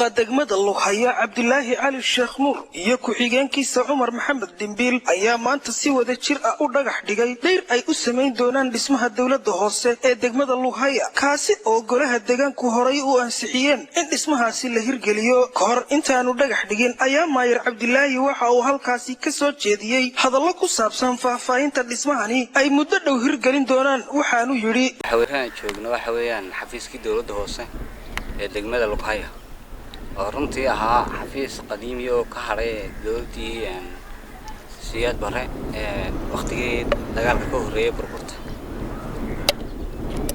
duqa degmada Lughaya Cabdilaahi Cali Sheekh Nuur iyo ku-xigeenkiisa Cumar Maxamed Dimbiil ayaa maanta si wada jir ah u dhagax dhigay dheyr ay u sameyn doonaan dhismaha dawladda hoose ee degmada Lughaya kaasi oo golaha deegaanku horay u ansixiyeen in dhismahaasi la hirgeliyo kahor intaanu dhagax dhigin ayaa Maayir Cabdilaahi waxa uu halkaasi ka soo jeediyay hadallo ku saabsan faahfaahinta dhismahani ay muddo dhow hirgelin doonaan waxaanu yiri waxaan joogno waxa weeyaan xafiiskii dawladda hoose ee degmada Lughaya oo runtii ahaa xafiis qadiimi oo ka haray dawladii siyaad bare waqtigii dagaalka ka horeeyay burburta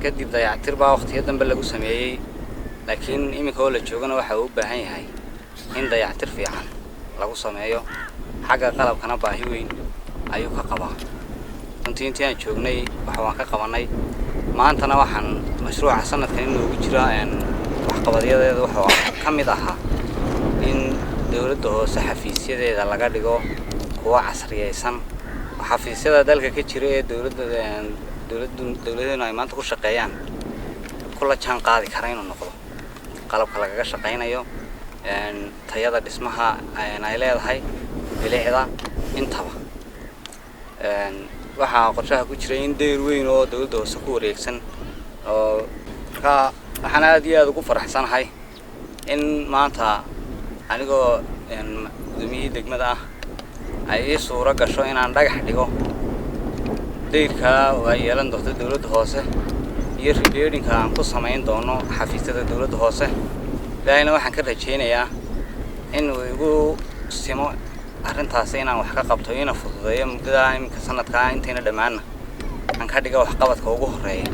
kadib dayactir baa waqtiga dambe lagu sameeyay laakiin imika oo la joogana waxa uu u baahan yahay in dayactir fiican lagu sameeyo xagga qalabkana baahi weyn ayuu ka qabaa runtii intii aan joognay waxa waan ka qabanay maantana waxaan mashruuca sanadkan inuu jiro waxqabadyadeeda waxa ka mid ahaa in dawladda hoose xafiisyadeeda laga dhigo kuwa casriyeysan xafiisyada dalka ka jira ee dawladdu ay maanta ku shaqeeyaan kula jaan qaadi kara inuu noqdo qalabka laga shaqeynayo tayada dhismaha ay leedahay bilicda intaba waxa qorshaha ku jira in deyr weyn oo dawladda hoose ku wareegsan oo ka waxaan aad iyo aad ugu faraxsanahay in maanta anigoo gudoomiyaha degmada ah ay suura gasho inaan dhagax dhigo deyrka oo ay yeelan doonto dawladda hoose iyo rebuildingka aan ku sameyn doono xafiisyada dawladda hoose ilaahayna waxaan ka rajeynayaa in uu igu simo arrintaas inaan wax ka qabto ina fududeeyo muddada imika sanadka intayna dhamaana aan ka dhigo wax qabadka ugu horeeya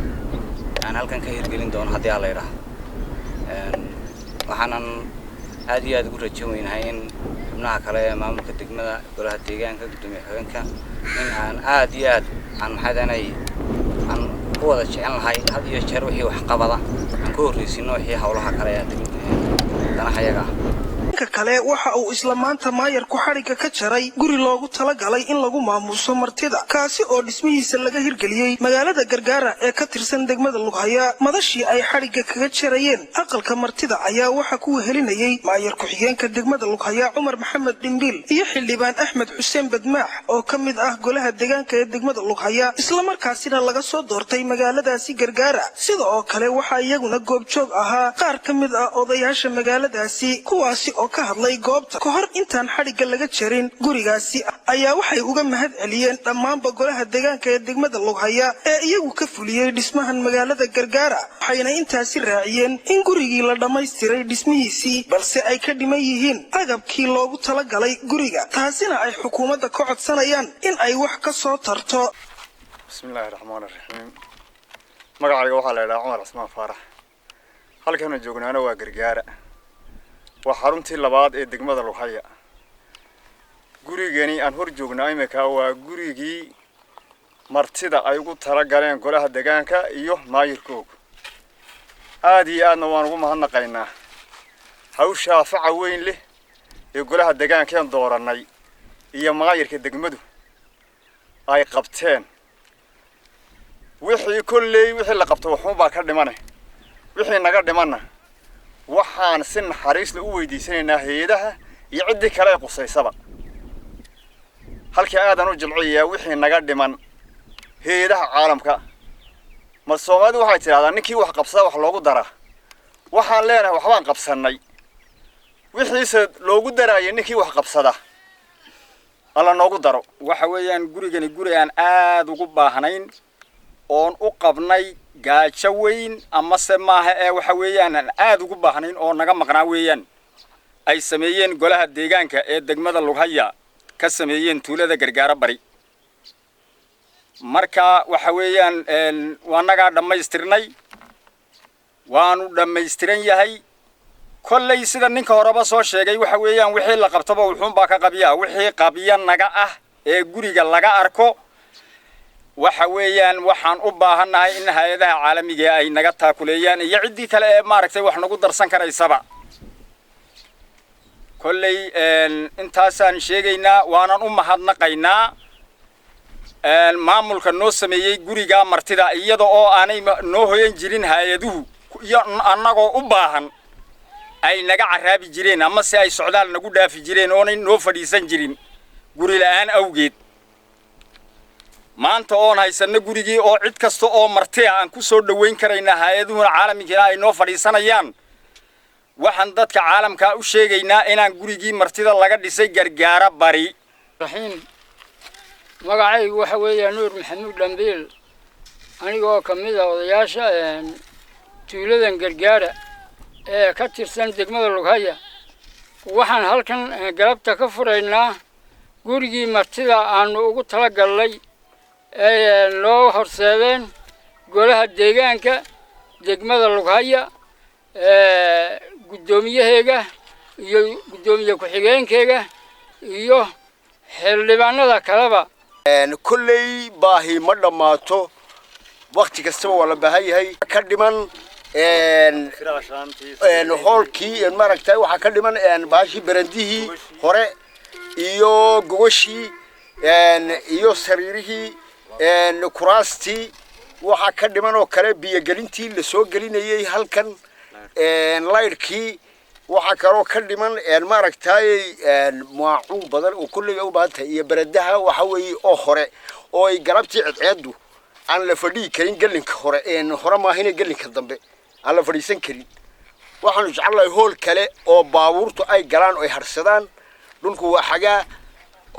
aan halkan ka hirgelin doono haddii aan la yiraahdo waxaanan aad iyo aad ugu rajeynahay in xubnaha kale ee maamulka degmada golaha deegaanka gudoomiyaha haweenka in aan aad iyo aad aan maxadanay aan ku wada jecelahay had iyo jeer wixii wax qabada aan ku horreysino wixii hawlaha kale ee danaha yaga kale waxa uu isla maanta maayir ku xariga ka jaray guri loogu talagalay in lagu maamuuso martida kaasi oo dhismihiisa laga hirgeliyay magaalada Gargaara ee ka tirsan degmada Lughaya madashii ay xariga kaga jarayeen aqalka martida ayaa waxa ku helinayay maayir ku-xigeenka degmada Lughaya Cumar Maxamed Dimbiil iyo xildhibaan Axmed Xuseen Badmaax oo ka mid ah golaha deegaanka ee degmada Lughaya isla markaasina laga soo doortay magaaladaasi Gargaara sidoo kale waxa iyaguna goobjoog ahaa qaar ka mid ah odayaasha magaaladaasi kuwaasi oo ka hadlay goobta kahor intaan xariga laga jarin gurigaasi ayaa waxay uga mahad celiyeen dhammaan golaha deegaanka ee degmada Lughaya ee iyagu ka fuliyay dhismahan magaalada Gargaara waxayna intaasi raaciyeen in gurigii la dhameystiray dhismihiisii balse ay ka dhiman yihiin agabkii loogu talagalay guriga taasina ay xukuumadda ka codsanayaan in ay wax ka soo tarto bismillaahir rahmaanir rahiim magacayga waxa la yiraahdaa Cumar Ismaan Faarax halkan joognaana waa Gargaara وحرمتي لبعض الدجمة الروحية جوري جاني أن هرج جناي مكا وجوري مرتدى أيقو ترجعين كلها الدجان كا إيوه ما يركوك عادي أنا وانقوم هالنقينا هو شافع وين له يقولها الدجان كان دورناي إياه ما يرك الدجمدو أي قبتين وحي كل وحي اللي قبته وحوم باكر دمانه وحي نقدر دمانه waxaan si naxariis leh u weydiisanaynaa hay'adaha iyo cidii kale ee qusaysaba halkii aadan u jilciyaa wixii naga dhiman hay'adaha caalamka ma Soomaalidu waxay tiraahdaa ninkii wax qabsada wax loogu dara waxaan leenahay waxbaan qabsanay wixiisa loogu daraayo ninkii wax qabsada alla noogu daro waxa weeyaan gurigani guri aan aad ugu baahnayn oon u qabnay gaajo weyn ama samaaha ee waxa weeyaan aad ugu baahnayn oo naga maqnaa weeyaan ay sameeyeen golaha deegaanka ee degmada Lughaya ka sameeyeen tuulada Gargaara bari marka waxa weeyaan waanaga dhameystirnay waanu dhameystiran yahay kollay sida ninka horeba soo sheegay waxa weeyaan wixii la qabtaba wuxuun baa ka qabiya wixii qabiya naga ah ee guriga laga arko waxa weeyaan waxaan u baahanahay in hay'adaha caalamiga ay naga taakuleeyaan iyo cidii kale ee maaragtay wax nagu darsan karaysaba kollay intaasaan sheegaynaa waanan u mahadnaqaynaa maamulka noo sameeyay guriga martida iyada oo aanay noo hoyan jirin hay'aduhu iyo annagoo u baahan ay naga caraabi jireen ama si ay socdaal nagu dhaafi jireen oonay noo fadhiisan jirin guri la'aan awgeed maanta oon haysanno gurigii oo cid kasta oo marti aan ku soo dhaweyn karayna hay'aduhuna caalamiga ay noo fadhiisanayaan waxaan dadka caalamka u sheegaynaa inaan gurigii martida laga dhisay gargaara bari raxiim magacaygu waxa weeyaan nuur maxamuud dhambiil anigoo ka mid ah odayaasha tuuladan gargaara ee ka tirsan degmada Lughaya waxaan halkan galabta ka furaynaa gurigii martida aanu ugu talagalnay ee loo horseedeen golaha deegaanka degmada Lughaya gudoomiyaheega iyo gudoomiye ku-xigeenkeega iyo xildhibaanada kaleba kulley baahi ma dhamaato waqti kastaba waa la baahan yahay ka dhiman hoolkii maaragtay waxa ka dhiman baashi barandihii hore iyo gogashii iyo sariirihii kuraastii waxa ka dhiman oo kale biyo gelintii la soo gelinayay halkan laydhkii waxa kaloo ka dhiman maaragtay maacuun badan oo kulley u baahan tahay iyo baradaha waxa weeye oo hore oo ay galabtii cidceedu aan la fadhii karin gelinka hore hore maahina gelinka dambe aan la fadhiisan karin waxaanu jecelahay hool kale oo baabuurtu ay galaan oo ay harsadaan dhulku waa xagaa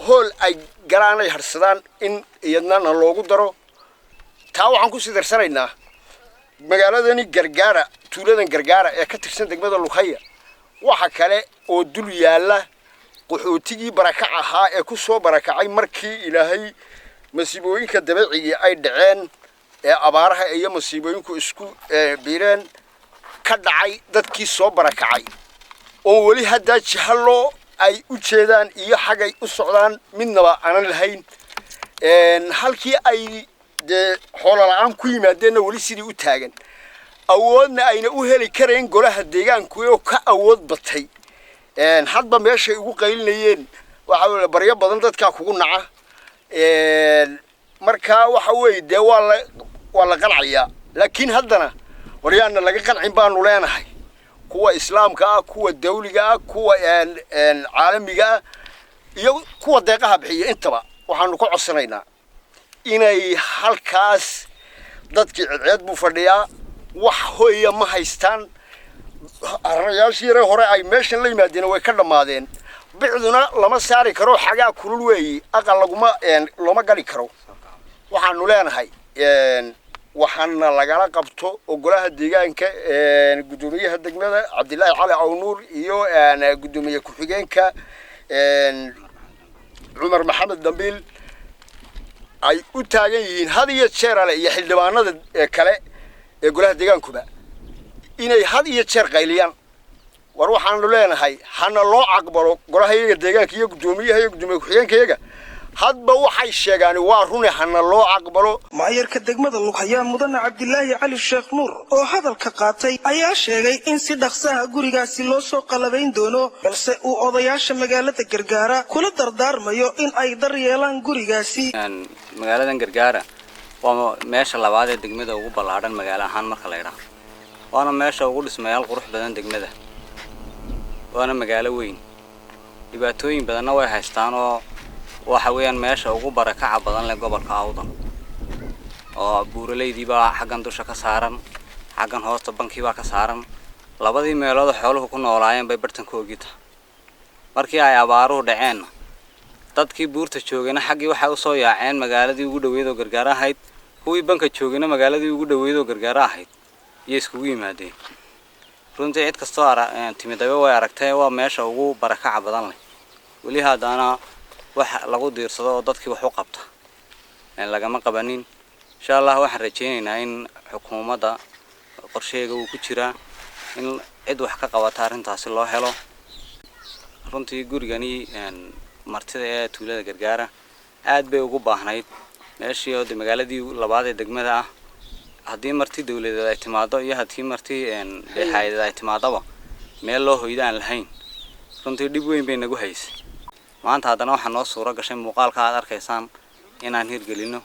hool ay galaan ay harsadaan in iyadna loogu daro taa waxaan ku sidarsanaynaa magaaladani gargaara tuuladan gargaara ee ka tirsan degmada Lughaya waxa kale oo dul yaala qaxootigii barakac ahaa ee ku soo barakacay markii ilaahay masiibooyinka dabiiciga ay dhaceen ee abaaraha iyo masiibooyinku isku biireen ka dhacay dadkii soo barakacay oo wali hadda jahalo ay u jeedaan iyo xagay u socdaan midnaba aan lahayn halkii ay xoolo la'aan ku yimaadeen wali sidii u taagan awoodna ayna u heli kareen golaha deegaanku oo ka awood batay hadba meeshay ugu qaylinayeen waxa wada baryo badan dadka kugu naca marka waxa weeye waa la qancaya laakiin haddana waryaana laga qancin baanu leenahay kuwa islaamka ah kuwa dawliga ah kuwa caalamiga ah iyo kuwa deeqaha bixiya intaba waxaanu ka codsanaynaa inay halkaas dadkii cidceed buu fadhiyaa wax hooya ma haystaan arayaashii hore ay meeshan la yimaadeen way ka dhamaadeen bicduna lama saari karo xagaa kulul weeyi aqal lama gali karo waxaanu leenahay waxaana lagala qabto golaha deegaanka gudoomiyaha degmada Cabdilaahi Cali Awnuur iyo gudoomiye ku-xigeenka Cumar Maxamed Dambiil ay u taagan yihiin had iyo jeer ale iyo xildhibaanada kale ee golaha deegaankuba inay had iyo jeer qayliyaan war waxaanu leenahay hana loo aqbalo golaha deegaanka iyo gudoomiyaha iyo gudoomiye ku-xigeenka hadba waxay sheegaan waa run hana loo aqbalo maayarka degmada Lughaya mudane Cabdilaahi Cali Sheekh Nuur oo hadalka qaatay ayaa sheegay in si dhaqso ah gurigaasi loo soo qalabayn doono balse uu odayaasha magaalada gargaara kula dardaarmayo in ay daryeelaan gurigaasi magaaladan gargaara waa meesha labaad ee degmada ugu ballaaran magaalo ahaan marka la yiraahdo waana meesha ugu dhismayaal qurux badan degmada waana magaalo weyn dhibaatooyin badan way haystaan oo waxa weeyaan meesha ugu barakaca badan leh gobolka Awdal oo buuraleydii baa xaggan dusha ka saaran xaggan hoosta bankii baa ka saaran labadii meelood xooluhu ku noolaayeen bay bartankoogita markii ay abaaruhu dhaceen dadkii buurta joogayna xaggii waxa u soo yaaceen magaaladii ugu dhaweyd oo gargaar ahayd kuwii banka joogayna magaaladii ugu dhaweyd oo gargaar ahayd iyo iskugu yimaadeen runtii cid kastoo timidaba way aragtay waa meesha ugu barakaca badan leh wali haddana waxa lagu diirsado oo dadkii wax u qabta lagama qabanin insha Allah waxaan rajaynaynaa in xukuumadda qorsheega uu ku jira in cid wax ka qabata arrintaasi loo helo runtii gurigani martida ee tuulada gargaara aad bay ugu baahnayd meeshii oo magaaladii labaad ee degmada ah haddii marti dawladeed ay timaado iyo haddii marti hay'adeed ay timaadaba meel loo hoydo aan lahayn runtii dhib weyn bay nagu haysay maanta haddana waxaa noo suura gashay muuqaalka aad arkaysaan inaan hirgelino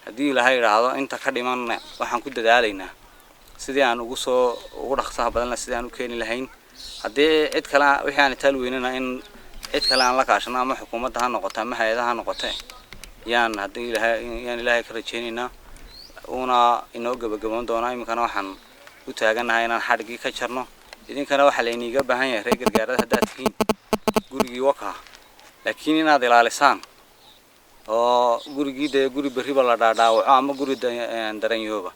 haddii ilaahay yiraahdo inta ka dhiman waxaan ku dadaalaynaa sidii aan ugu dhaqsaha badan sidii aan u keeni lahayn haddii cid kale wixii aan taal weynana in cid kale aan la kaashano ama xukuumadda ha noqoto ama hay'adaha ha noqoto yaan ilaahay ka rajaynaynaa una inoo gabagaboon doonaa iminkana waxaan u taaganahay inaan xadhigii ka jarno idinkana waxa la iniga baahan yahay reer gargaarada haddaad tihiin gurigii waka laakiin inaad ilaalisaan oo guri bariba la dhaadhaawaco ama guri daranyooba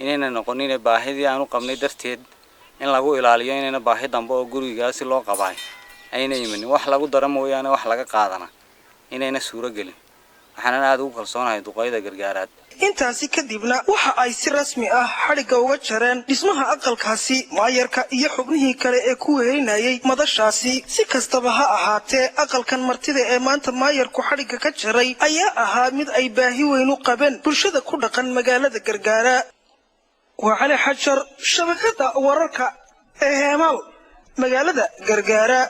inayna noqonin baahidii aan u qabnay darteed in lagu ilaaliyo inayna baahi dambe oo gurigaasi loo qabaay ayna imanin wax lagu daro mooyaane wax laga qaadana inayna suuro gelin waxaan aad ugu kalsoonahay duqeyda gargaarada intaasi kadibna waxa ay si rasmi ah xadhigga uga jareen dhismaha aqalkaasi maayarka iyo xubnihii kale ee ku weerinayay madashaasi si kastaba ha ahaatee aqalkan martida ee maanta maayarku xadhigga ka jaray ayaa ahaa mid ay baahi weyn u qabeen bulshada ku dhaqan magaalada Gargaara waa Cali Xajar shabakada wararka ee Heemaal magaalada Gargaara.